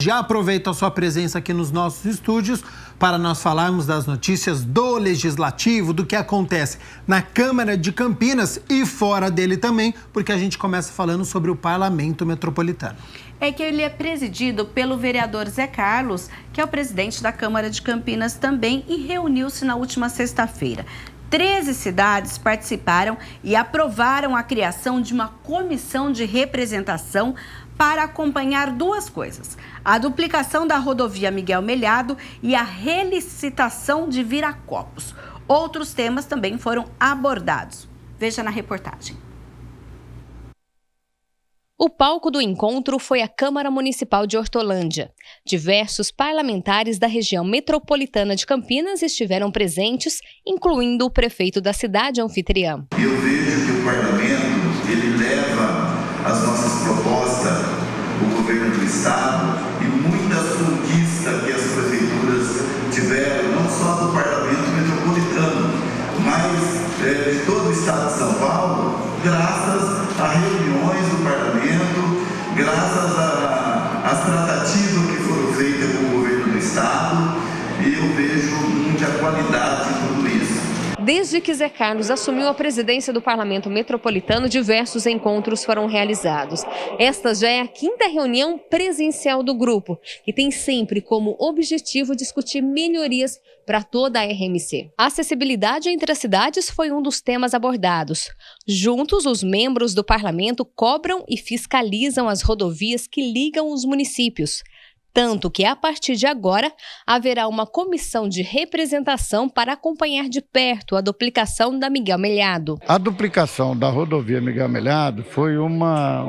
Já aproveito a sua presença aqui nos nossos estúdios para nós falarmos das notícias do Legislativo, do que acontece na Câmara de Campinas e fora dele também, porque a gente começa falando sobre o Parlamento Metropolitano. É que ele é presidido pelo vereador Zé Carlos, que é o presidente da Câmara de Campinas também, e reuniu-se na última sexta-feira. 13 cidades participaram e aprovaram a criação de uma comissão de representação para acompanhar duas coisas: a duplicação da rodovia Miguel Melhado e a relicitação de Viracopos. Outros temas também foram abordados. Veja na reportagem. O palco do encontro foi a Câmara Municipal de Hortolândia. Diversos parlamentares da região metropolitana de Campinas estiveram presentes, incluindo o prefeito da cidade anfitriã. Eu vejo que o parlamento, ele leva as nossas propostas, o governo do estado, e muitas conquistas que as prefeituras tiveram, não só do parlamento metropolitano, mas de todo o estado de São Paulo, graças a reuniões do parlamento, graças às tratativas que foram feitas com o governo do estado, e eu vejo muita qualidade em tudo isso. Desde que Zé Carlos assumiu a presidência do Parlamento Metropolitano, diversos encontros foram realizados. Esta já é a 5ª reunião presencial do grupo, que tem sempre como objetivo discutir melhorias para toda a RMC. A acessibilidade entre as cidades foi um dos temas abordados. Juntos, os membros do parlamento cobram e fiscalizam as rodovias que ligam os municípios. Tanto que, a partir de agora, haverá uma comissão de representação para acompanhar de perto a duplicação da Miguel Melhado. A duplicação da rodovia Miguel Melhado foi uma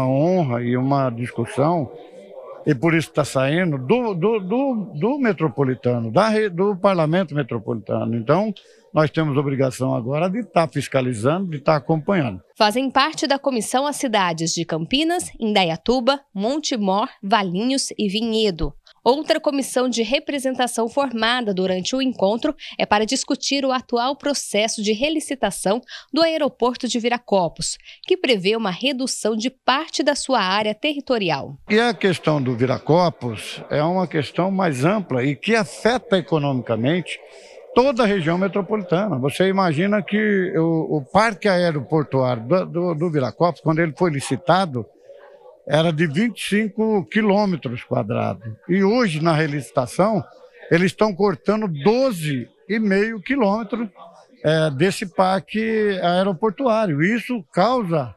honra e uma discussão, e por isso está saindo do metropolitano, do Parlamento Metropolitano. Então, nós temos obrigação agora de estar fiscalizando, de estar acompanhando. Fazem parte da comissão as cidades de Campinas, Indaiatuba, Montemor, Valinhos e Vinhedo. Outra comissão de representação formada durante o encontro é para discutir o atual processo de relicitação do aeroporto de Viracopos, que prevê uma redução de parte da sua área territorial. E a questão do Viracopos é uma questão mais ampla e que afeta economicamente toda a região metropolitana. Você imagina que o parque aeroportuário do Viracopos, quando ele foi licitado, era de 25 quilômetros quadrados. E hoje, na relicitação, eles estão cortando 12,5 quilômetros desse parque aeroportuário. Isso causa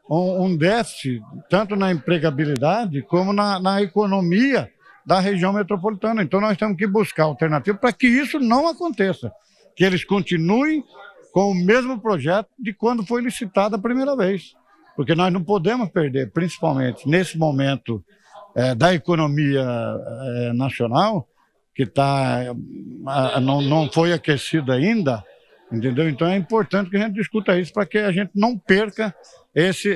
um déficit, tanto na empregabilidade como na economia da região metropolitana. Então nós temos que buscar alternativa para que isso não aconteça, que eles continuem com o mesmo projeto de quando foi licitado a primeira vez, porque nós não podemos perder, principalmente nesse momento da economia nacional, que não foi aquecida ainda, entendeu? Então é importante que a gente discuta isso para que a gente não perca essa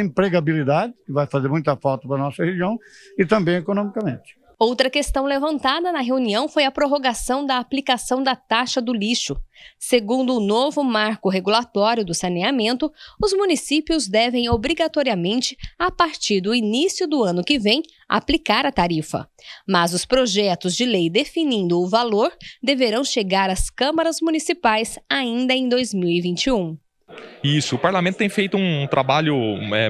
empregabilidade, que vai fazer muita falta para a nossa região, e também economicamente. Outra questão levantada na reunião foi a prorrogação da aplicação da taxa do lixo. Segundo o novo marco regulatório do saneamento, os municípios devem obrigatoriamente, a partir do início do ano que vem, aplicar a tarifa. Mas os projetos de lei definindo o valor deverão chegar às câmaras municipais ainda em 2021. Isso, o parlamento tem feito um trabalho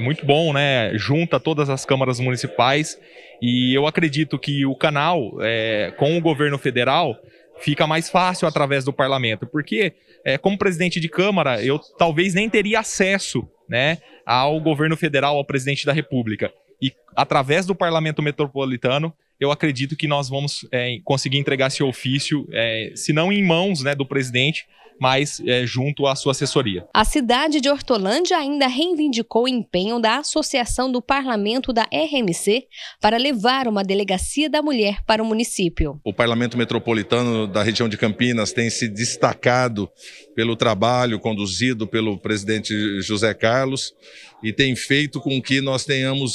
muito bom, né, junto a todas as câmaras municipais, e eu acredito que o canal com o governo federal fica mais fácil através do parlamento, porque como presidente de câmara eu talvez nem teria acesso, né, ao governo federal, ao presidente da república, e através do parlamento metropolitano eu acredito que nós vamos conseguir entregar esse ofício, se não em mãos, né, do presidente, mas junto à sua assessoria. A cidade de Hortolândia ainda reivindicou o empenho da Associação do Parlamento da RMC para levar uma delegacia da mulher para o município. O Parlamento Metropolitano da região de Campinas tem se destacado pelo trabalho conduzido pelo presidente José Carlos e tem feito com que nós tenhamos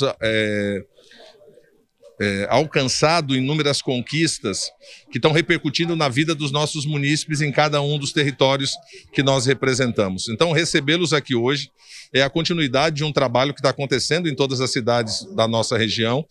alcançado inúmeras conquistas que estão repercutindo na vida dos nossos munícipes em cada um dos territórios que nós representamos. Então, recebê-los aqui hoje é a continuidade de um trabalho que está acontecendo em todas as cidades da nossa região,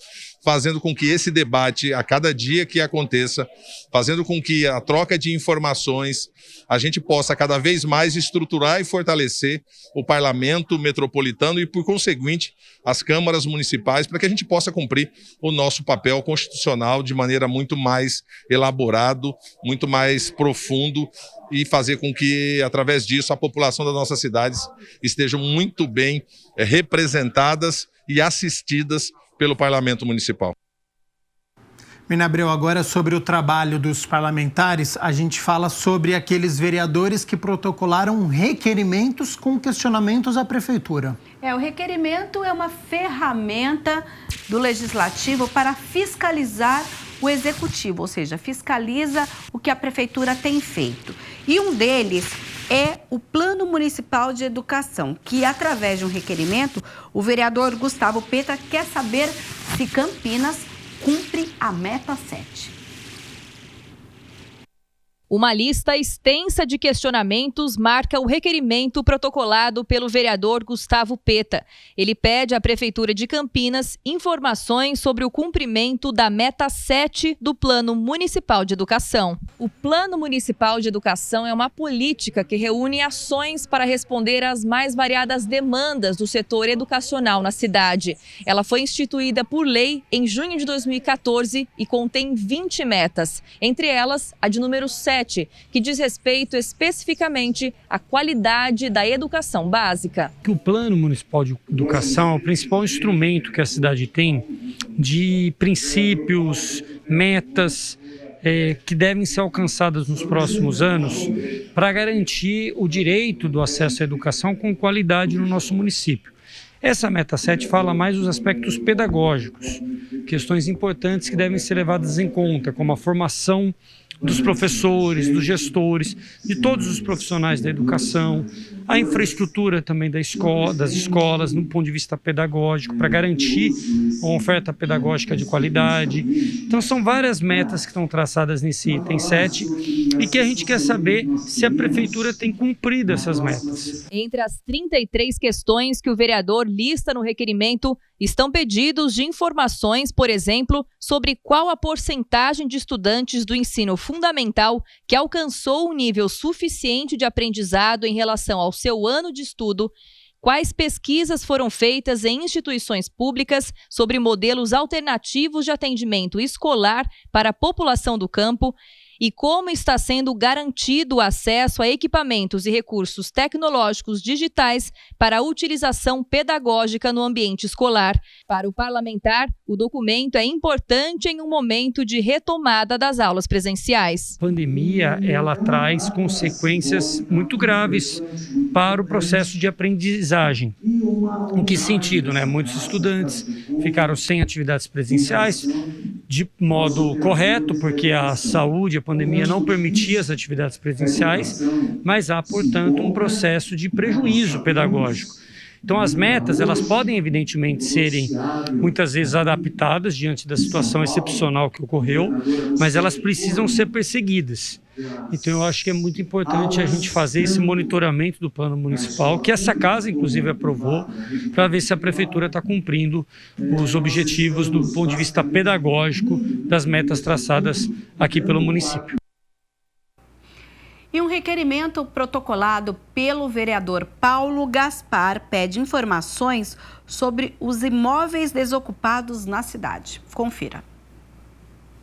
fazendo com que esse debate, a cada dia que aconteça, fazendo com que a troca de informações, a gente possa cada vez mais estruturar e fortalecer o parlamento metropolitano e, por conseguinte, as câmaras municipais, para que a gente possa cumprir o nosso papel constitucional de maneira muito mais elaborado, muito mais profundo, e fazer com que, através disso, a população das nossas cidades estejam muito bem representadas e assistidas pelo Parlamento Municipal. Mina Abreu, agora sobre o trabalho dos parlamentares, a gente fala sobre aqueles vereadores que protocolaram requerimentos com questionamentos à Prefeitura. O requerimento é uma ferramenta do Legislativo para fiscalizar o Executivo, ou seja, fiscaliza o que a Prefeitura tem feito. E um deles é o Plano Municipal de Educação, que, através de um requerimento, o vereador Gustavo Peta quer saber se Campinas cumpre a meta 7. Uma lista extensa de questionamentos marca o requerimento protocolado pelo vereador Gustavo Peta. Ele pede à Prefeitura de Campinas informações sobre o cumprimento da meta 7 do Plano Municipal de Educação. O Plano Municipal de Educação é uma política que reúne ações para responder às mais variadas demandas do setor educacional na cidade. Ela foi instituída por lei em junho de 2014 e contém 20 metas, entre elas a de número 7, que diz respeito especificamente à qualidade da educação básica. O Plano Municipal de Educação é o principal instrumento que a cidade tem de princípios, metas que devem ser alcançadas nos próximos anos para garantir o direito do acesso à educação com qualidade no nosso município. Essa meta 7 fala mais dos aspectos pedagógicos, questões importantes que devem ser levadas em conta, como a formação dos professores, dos gestores, de todos os profissionais da educação, a infraestrutura também das escolas, no ponto de vista pedagógico, para garantir uma oferta pedagógica de qualidade. Então são várias metas que estão traçadas nesse item 7 e que a gente quer saber se a Prefeitura tem cumprido essas metas. Entre as 33 questões que o vereador lista no requerimento, estão pedidos de informações, por exemplo, sobre qual a porcentagem de estudantes do ensino fundamental que alcançou um nível suficiente de aprendizado em relação ao seu ano de estudo, quais pesquisas foram feitas em instituições públicas sobre modelos alternativos de atendimento escolar para a população do campo e como está sendo garantido o acesso a equipamentos e recursos tecnológicos digitais para a utilização pedagógica no ambiente escolar. Para o parlamentar, o documento é importante em um momento de retomada das aulas presenciais. A pandemia, ela traz consequências muito graves para o processo de aprendizagem. Em que sentido, né? Muitos estudantes ficaram sem atividades presenciais de modo correto, porque a saúde, a pandemia não permitia as atividades presenciais, mas há, portanto, um processo de prejuízo pedagógico. Então, as metas, elas podem, evidentemente, serem muitas vezes adaptadas diante da situação excepcional que ocorreu, mas elas precisam ser perseguidas. Então, eu acho que é muito importante a gente fazer esse monitoramento do plano municipal, que essa casa, inclusive, aprovou, para ver se a Prefeitura está cumprindo os objetivos do ponto de vista pedagógico das metas traçadas aqui pelo município. E um requerimento protocolado pelo vereador Paulo Gaspar pede informações sobre os imóveis desocupados na cidade. Confira.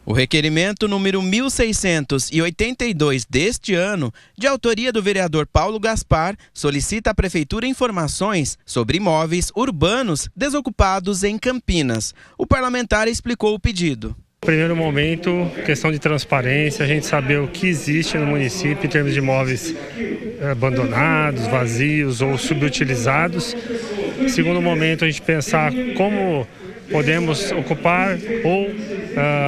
O requerimento número 1682 deste ano, de autoria do vereador Paulo Gaspar, solicita à Prefeitura informações sobre imóveis urbanos desocupados em Campinas. O parlamentar explicou o pedido. No primeiro momento, questão de transparência, a gente saber o que existe no município em termos de imóveis abandonados, vazios ou subutilizados. No segundo momento, a gente pensar como podemos ocupar ou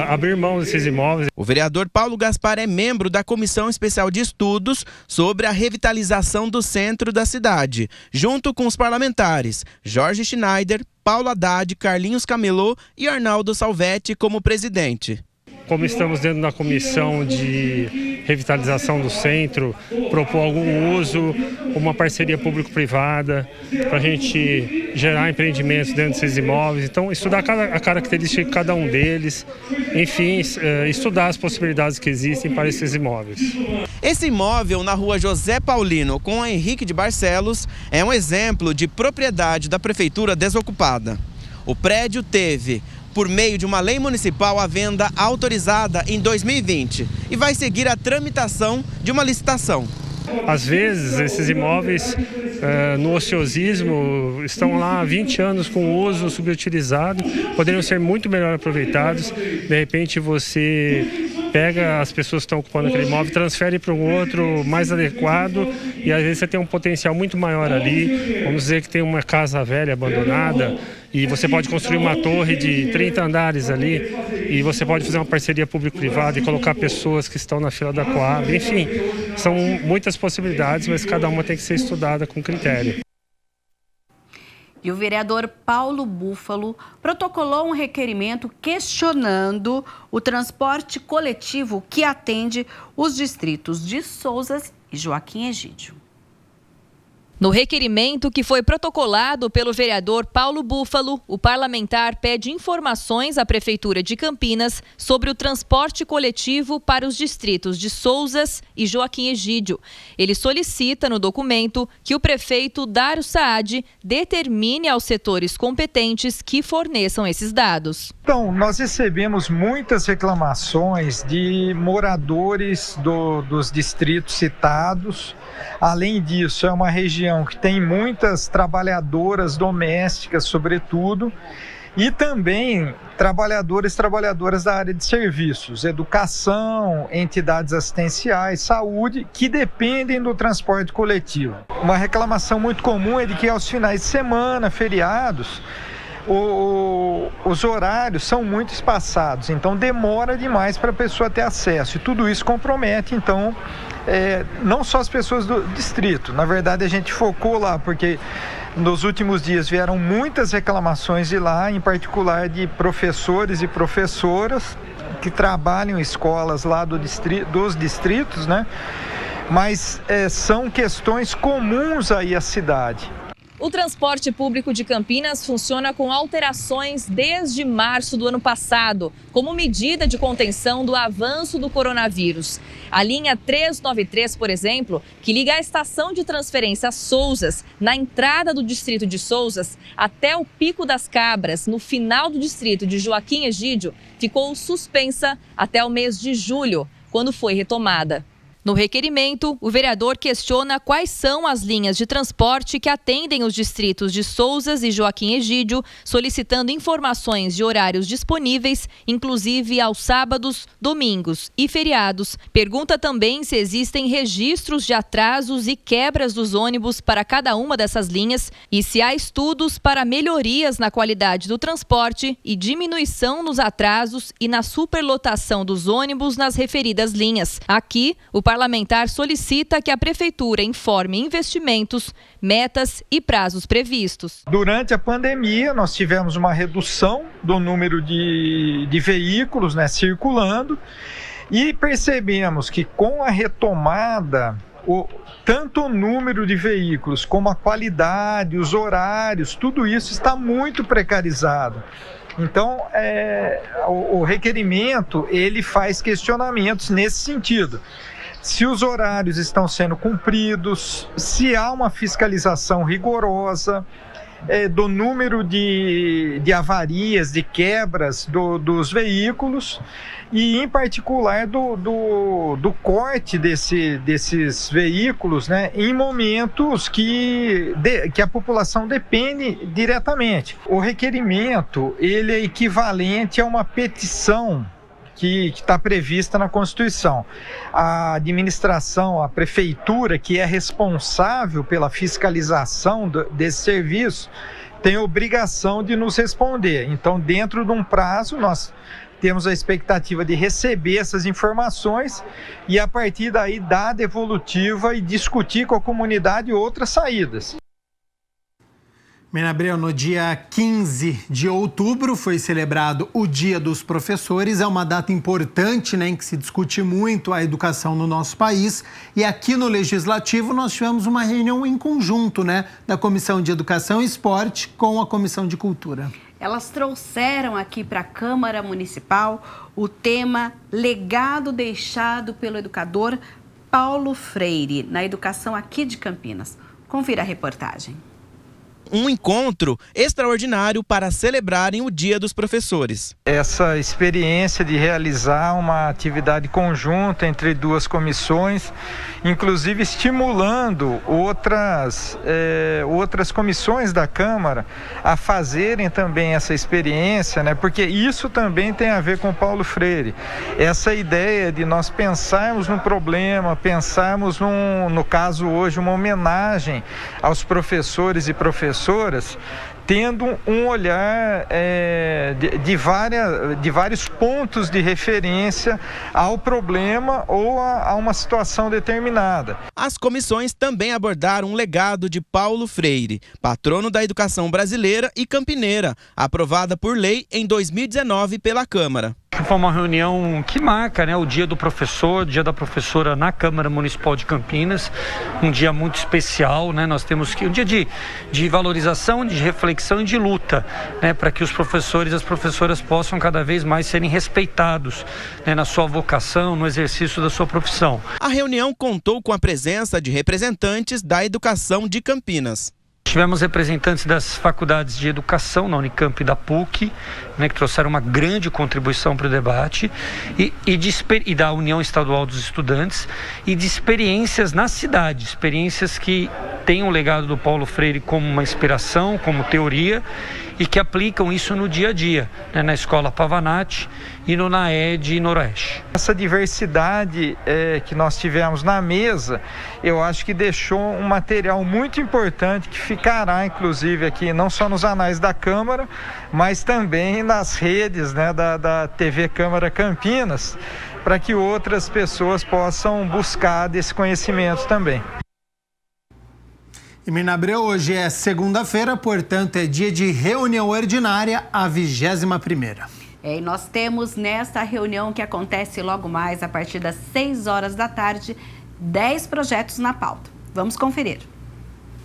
abrir mão desses imóveis. O vereador Paulo Gaspar é membro da Comissão Especial de Estudos sobre a revitalização do centro da cidade, junto com os parlamentares Jorge Schneider, Paulo Haddad, Carlinhos Camelô e Arnaldo Salvetti como presidente. como estamos dentro da comissão de revitalização do centro, propor algum uso, uma parceria público-privada, para a gente gerar empreendimentos dentro desses imóveis. Então, estudar a característica de cada um deles, enfim, estudar as possibilidades que existem para esses imóveis. Esse imóvel na rua José Paulino, com Henrique de Barcelos, é um exemplo de propriedade da prefeitura desocupada. O prédio teve, por meio de uma lei municipal, a venda autorizada em 2020 e vai seguir a tramitação de uma licitação. Às vezes, esses imóveis no ociosismo estão lá há 20 anos com uso subutilizado, poderiam ser muito melhor aproveitados. De repente, você pega as pessoas que estão ocupando aquele imóvel, transfere para um outro mais adequado e às vezes você tem um potencial muito maior ali. Vamos dizer que tem uma casa velha abandonada e você pode construir uma torre de 30 andares ali e você pode fazer uma parceria público-privada e colocar pessoas que estão na fila da Coab. Enfim, são muitas possibilidades, mas cada uma tem que ser estudada com critério. E o vereador Paulo Búfalo protocolou um requerimento questionando o transporte coletivo que atende os distritos de Sousas e Joaquim Egídio. No requerimento que foi protocolado pelo vereador Paulo Búfalo, o parlamentar pede informações à Prefeitura de Campinas sobre o transporte coletivo para os distritos de Sousas e Joaquim Egídio. Ele solicita no documento que o prefeito Dário Saad determine aos setores competentes que forneçam esses dados. Então, nós recebemos muitas reclamações de moradores dos distritos citados. Além disso, é uma região que tem muitas trabalhadoras domésticas, sobretudo, e também trabalhadoras da área de serviços, educação, entidades assistenciais, saúde, que dependem do transporte coletivo. Uma reclamação muito comum é de que aos finais de semana, feriados, os horários são muito espaçados, então demora demais para a pessoa ter acesso, e tudo isso compromete, então, não só as pessoas do distrito. Na verdade, a gente focou lá porque nos últimos dias vieram muitas reclamações de lá, em particular de professores e professoras que trabalham em escolas lá dos distritos, né? Mas são questões comuns aí à cidade. O transporte público de Campinas funciona com alterações desde março do ano passado, como medida de contenção do avanço do coronavírus. A linha 393, por exemplo, que liga a estação de transferência Sousas, na entrada do distrito de Sousas, até o Pico das Cabras, no final do distrito de Joaquim Egídio, ficou suspensa até o mês de julho, quando foi retomada. No requerimento, o vereador questiona quais são as linhas de transporte que atendem os distritos de Sousas e Joaquim Egídio, solicitando informações de horários disponíveis, inclusive aos sábados, domingos e feriados. Pergunta também se existem registros de atrasos e quebras dos ônibus para cada uma dessas linhas e se há estudos para melhorias na qualidade do transporte e diminuição nos atrasos e na superlotação dos ônibus nas referidas linhas. Aqui, o parlamentar solicita que a prefeitura informe investimentos, metas e prazos previstos. Durante a pandemia, nós tivemos uma redução do número de veículos, né, circulando, e percebemos que com a retomada, tanto o número de veículos como a qualidade, os horários, tudo isso está muito precarizado. Então, o requerimento, ele faz questionamentos nesse sentido. Se os horários estão sendo cumpridos, se há uma fiscalização rigorosa do número de avarias, de quebras dos veículos e, em particular, do corte desses veículos, né, em momentos que a população depende diretamente. O requerimento, ele é equivalente a uma petição que está prevista na Constituição. A administração, a prefeitura, que é responsável pela fiscalização desse serviço, tem obrigação de nos responder. Então, dentro de um prazo, nós temos a expectativa de receber essas informações e, a partir daí, dar a devolutiva e discutir com a comunidade outras saídas. Menabreu, no dia 15 de outubro foi celebrado o Dia dos Professores. É uma data importante, né, em que se discute muito a educação no nosso país. E aqui no Legislativo nós tivemos uma reunião em conjunto, né, da Comissão de Educação e Esporte com a Comissão de Cultura. Elas trouxeram aqui para a Câmara Municipal o tema Legado Deixado pelo Educador Paulo Freire, na educação aqui de Campinas. Confira a reportagem. Um encontro extraordinário para celebrarem o Dia dos Professores. Essa experiência de realizar uma atividade conjunta entre duas comissões, inclusive estimulando outras comissões da Câmara a fazerem também essa experiência, né? Porque isso também tem a ver com Paulo Freire. Essa ideia de nós pensarmos no problema, pensarmos no caso hoje, uma homenagem aos professores e professoras, tendo um olhar de vários pontos de referência ao problema ou a uma situação determinada. As comissões também abordaram um legado de Paulo Freire, patrono da educação brasileira e campineira, aprovada por lei em 2019 pela Câmara. Foi uma reunião que marca, né, o Dia do Professor, Dia da Professora na Câmara Municipal de Campinas, um dia muito especial, né? Nós temos um dia de valorização, de reflexão e de luta, né, para que os professores e as professoras possam cada vez mais serem respeitados, né, na sua vocação, no exercício da sua profissão. A reunião contou com a presença de representantes da educação de Campinas. Tivemos representantes das faculdades de educação na Unicamp e da PUC, né, que trouxeram uma grande contribuição para o debate, e da União Estadual dos Estudantes, e de experiências na cidade, experiências que têm o legado do Paulo Freire como uma inspiração, como teoria, e que aplicam isso no dia a dia, né, na Escola Pavanati e no NAED Noroeste. Essa diversidade que nós tivemos na mesa, eu acho que deixou um material muito importante que ficará, inclusive, aqui não só nos anais da Câmara, mas também nas redes, né, da TV Câmara Campinas, para que outras pessoas possam buscar desse conhecimento também. E Menabreu, hoje é segunda-feira, portanto é dia de reunião ordinária, a 21ª. E nós temos nesta reunião que acontece logo mais a partir das 6 horas da tarde, 10 projetos na pauta. Vamos conferir.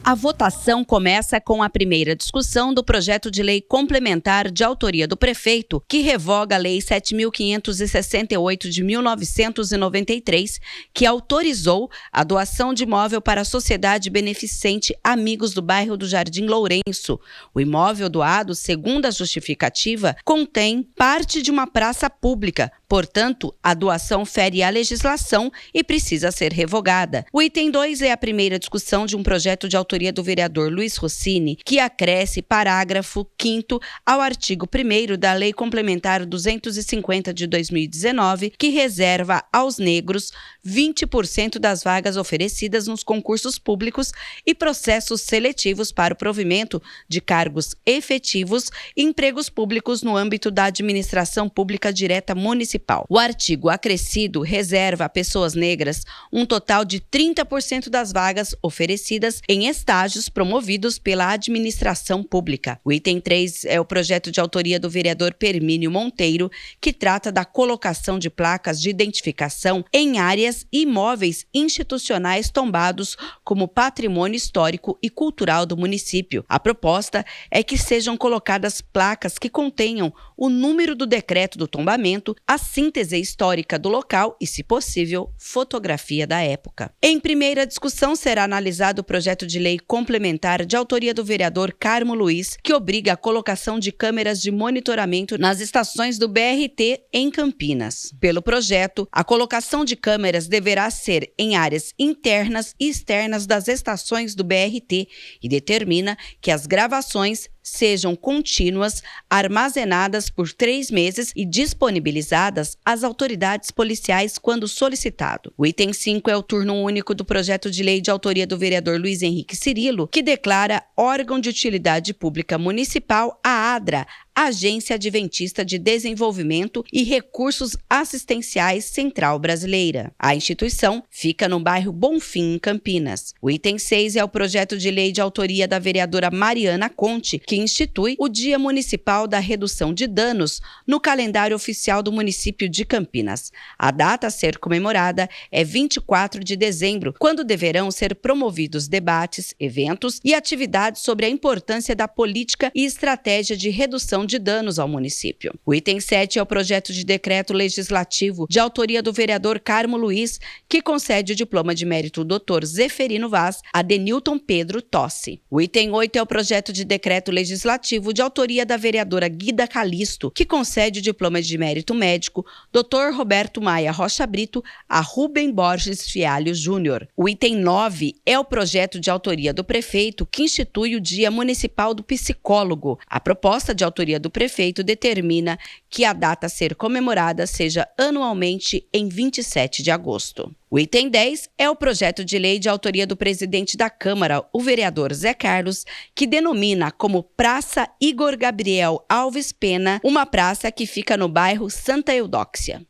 A votação começa com a primeira discussão do projeto de lei complementar de autoria do prefeito, que revoga a Lei 7.568 de 1993, que autorizou a doação de imóvel para a Sociedade Beneficente Amigos do Bairro do Jardim Lourenço. O imóvel doado, segundo a justificativa, contém parte de uma praça pública. Portanto, a doação fere a legislação e precisa ser revogada. O item 2 é a primeira discussão de um projeto de autoria do vereador Luiz Rossini, que acresce parágrafo 5º ao artigo 1º da Lei Complementar 250 de 2019, que reserva aos negros 20% das vagas oferecidas nos concursos públicos e processos seletivos para o provimento de cargos efetivos e empregos públicos no âmbito da administração pública direta municipal. O artigo acrescido reserva a pessoas negras um total de 30% das vagas oferecidas em estágios promovidos pela administração pública. O item 3 é o projeto de autoria do vereador Permínio Monteiro, que trata da colocação de placas de identificação em áreas e imóveis institucionais tombados como patrimônio histórico e cultural do município. A proposta é que sejam colocadas placas que contenham o número do decreto do tombamento, a síntese histórica do local e, se possível, fotografia da época. Em primeira discussão será analisado o projeto de lei complementar de autoria do vereador Carmo Luiz, que obriga a colocação de câmeras de monitoramento nas estações do BRT em Campinas. Pelo projeto, a colocação de câmeras deverá ser em áreas internas e externas das estações do BRT e determina que as gravações sejam contínuas, armazenadas por 3 meses e disponibilizadas às autoridades policiais quando solicitado. O item 5 é o turno único do projeto de lei de autoria do vereador Luiz Henrique Cirilo, que declara órgão de utilidade pública municipal a ADRA, Agência Adventista de Desenvolvimento e Recursos Assistenciais Central Brasileira. A instituição fica no bairro Bonfim, em Campinas. O item 6 é o projeto de lei de autoria da vereadora Mariana Conte, que institui o Dia Municipal da Redução de Danos no calendário oficial do município de Campinas. A data a ser comemorada é 24 de dezembro, quando deverão ser promovidos debates, eventos e atividades sobre a importância da política e estratégia de redução de danos ao município. O item 7 é o projeto de decreto legislativo de autoria do vereador Carmo Luiz, que concede o diploma de mérito Dr. Zeferino Vaz a Denilton Pedro Tossi. O item 8 é o projeto de decreto legislativo de autoria da vereadora Guida Calisto, que concede o diploma de mérito médico Dr. Roberto Maia Rocha Brito a Rubem Borges Fialho Júnior. O item 9 é o projeto de autoria do prefeito que institui o Dia Municipal do Psicólogo. A proposta de autoria do prefeito determina que a data a ser comemorada seja anualmente em 27 de agosto. O item 10 é o projeto de lei de autoria do presidente da Câmara, o vereador Zé Carlos, que denomina como Praça Igor Gabriel Alves Pena, uma praça que fica no bairro Santa Eudóxia.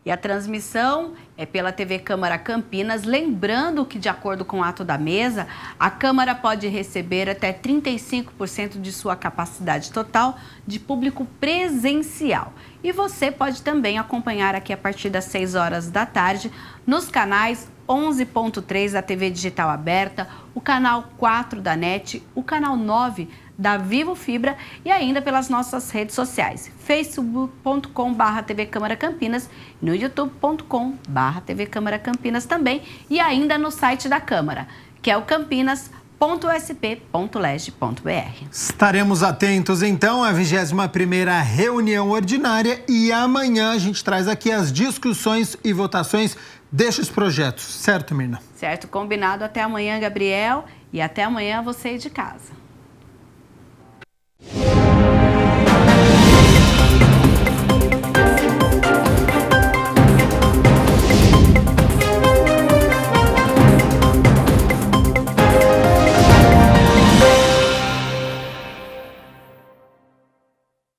E a transmissão é pela TV Câmara Campinas, lembrando que, de acordo com o ato da mesa, a Câmara pode receber até 35% de sua capacidade total de público presencial. E você pode também acompanhar aqui a partir das 6 horas da tarde nos canais 11.3 da TV Digital Aberta, o canal 4 da NET, o canal 9 da Vivo Fibra e ainda pelas nossas redes sociais, facebook.com/TV Câmara Campinas, no youtube.com/TV Câmara Campinas também e ainda no site da Câmara, que é o campinas.sp.leg.br. Estaremos atentos então à 21ª reunião ordinária e amanhã a gente traz aqui as discussões e votações destes projetos, certo, Mirna? Certo, combinado. Até amanhã, Gabriel, e até amanhã você aí de casa.